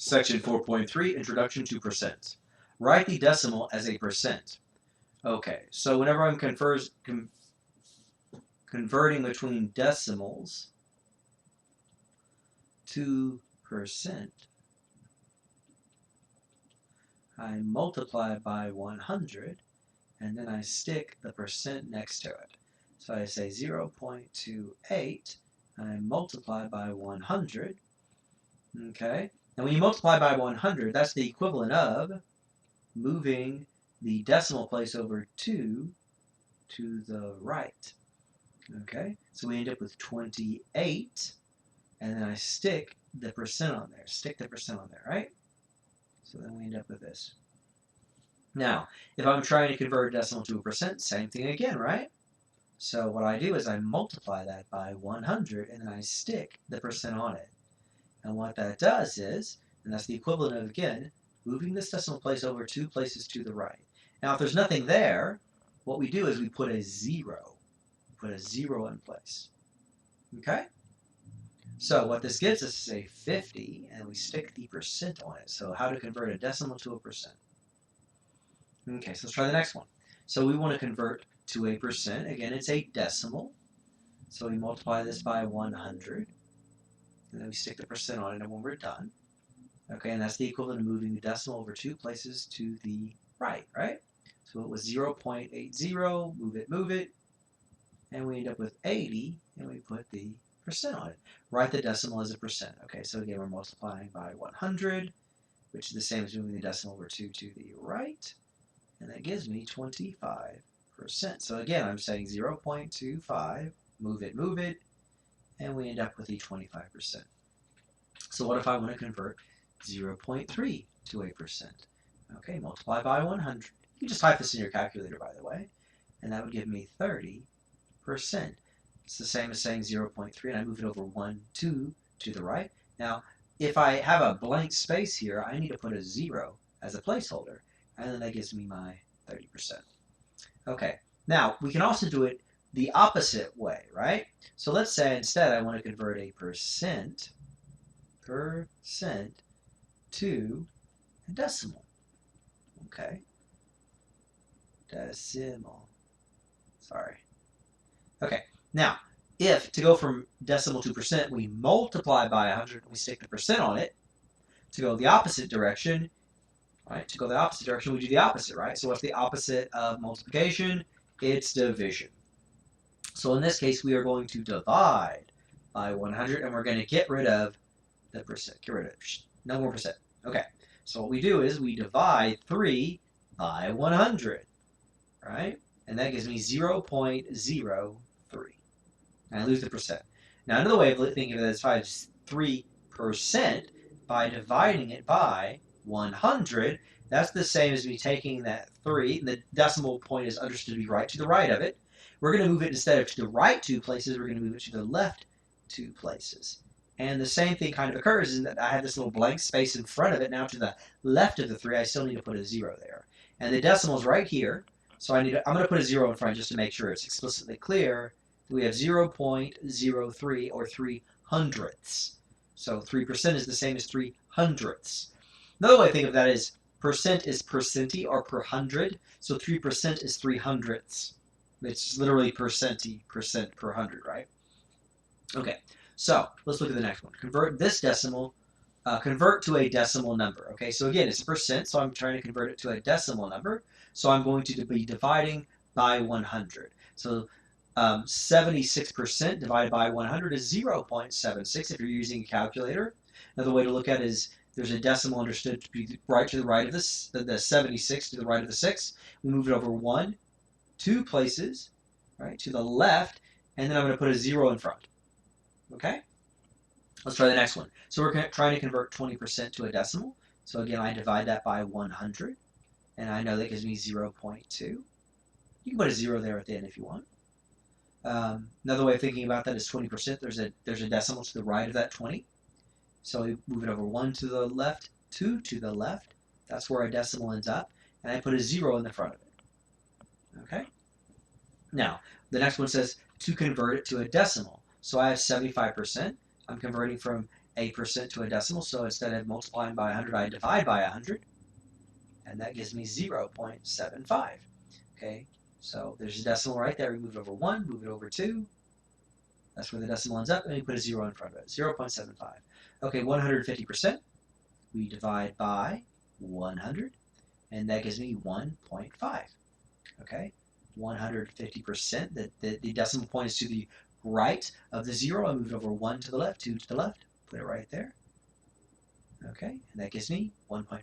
Section 4.3, Introduction to Percent. Write the decimal as a percent. Okay, so whenever I'm converting between decimals to percent, I multiply by 100, and then I stick the percent next to it. So I say 0.28, I multiply by 100, okay? And when you multiply by 100, that's the equivalent of moving the decimal place over 2 to the right. Okay, so we end up with 28, and then I stick the percent on there. Stick the percent on there, right? So then we end up with this. Now, if I'm trying to convert a decimal to a percent, same thing again, right? So what I do is I multiply that by 100, and then I stick the percent on it. And what that does is, and that's the equivalent of, again, moving this decimal place over 2 places to the right. Now, if there's nothing there, what we do is we put a 0. Put a 0 in place. Okay? So what this gives us is a 50, and we stick the percent on it. So how to convert a decimal to a percent. Okay, so let's try the next one. So we want to convert to a percent. Again, it's a decimal. So we multiply this by 100, and then we stick the percent on it, and when we're done, okay, and that's the equivalent of moving the decimal over 2 places to the right, right? So it was 0.80, move it, and we end up with 80, and we put the percent on it. Write the decimal as a percent. Okay, so again, we're multiplying by 100, which is the same as moving the decimal over 2 to the right, and that gives me 25%. So again, I'm saying 0.25, move it, and we end up with the 25%. So what if I want to convert 0.3 to a percent? Okay, multiply by 100. You just type this in your calculator, by the way, and that would give me 30%. It's the same as saying 0.3, and I move it over 1, 2 to the right. Now, if I have a blank space here, I need to put a 0 as a placeholder, and then that gives me my 30%. Okay, now we can also do it the opposite way, right? So let's say instead I want to convert a percent to a decimal. Okay, decimal. Sorry. Okay, now, if to go from decimal to percent, we multiply by 100 and we stick the percent on it, to go the opposite direction, right? To go the opposite direction, we do the opposite, right? So what's the opposite of multiplication? It's division. So in this case, we are going to divide by 100, and we're going to get rid of the percent. Get rid of it. No more percent. Okay, so what we do is we divide 3 by 100, right? And that gives me 0.03. And I lose the percent. Now, another way of thinking of it is 3% by dividing it by 100. That's the same as me taking that 3, and the decimal point is understood to be right to the right of it. We're going to move it instead of to the right 2 places, we're going to move it to the left 2 places. And the same thing kind of occurs in that I have this little blank space in front of it. Now to the left of the 3, I still need to put a 0 there. And the decimal is right here. So I'm going to put a 0 in front just to make sure it's explicitly clear. We have 0.03 or 3 hundredths. So 3% is the same as 3 hundredths. Another way to think of that is percent is percenti or per hundred. So 3% is 3 hundredths. It's literally percent per hundred, right? Okay, so let's look at the next one. Convert this decimal, convert to a decimal number. Okay, so again, it's a percent, so I'm trying to convert it to a decimal number. So I'm going to be dividing by 100. So 76% divided by 100 is 0.76 if you're using a calculator. Another way to look at it is there's a decimal understood to be right to the right of this, the 76 to the right of the 6. We move it over 1, 2 places, right, to the left, and then I'm going to put a 0 in front. Okay? Let's try the next one. So we're trying to convert 20% to a decimal. So again, I divide that by 100, and I know that gives me 0.2. You can put a 0 there at the end if you want. Another way of thinking about that is 20%. There's a decimal to the right of that 20. So we move it over 1 to the left, 2 to the left. That's where our decimal ends up. And I put a 0 in the front of it. Okay? Now, the next one says to convert it to a decimal. So I have 75%. I'm converting from a percent to a decimal, so instead of multiplying by 100, I divide by 100, and that gives me 0.75. Okay, so there's a decimal right there. We move it over 1, move it over 2. That's where the decimal ends up, and we put a 0 in front of it, 0.75. Okay, 150%, we divide by 100, and that gives me 1.5. Okay, 150%, the decimal point is to the right of the 0. I move it over 1 to the left, 2 to the left, put it right there. Okay, and that gives me 1.5.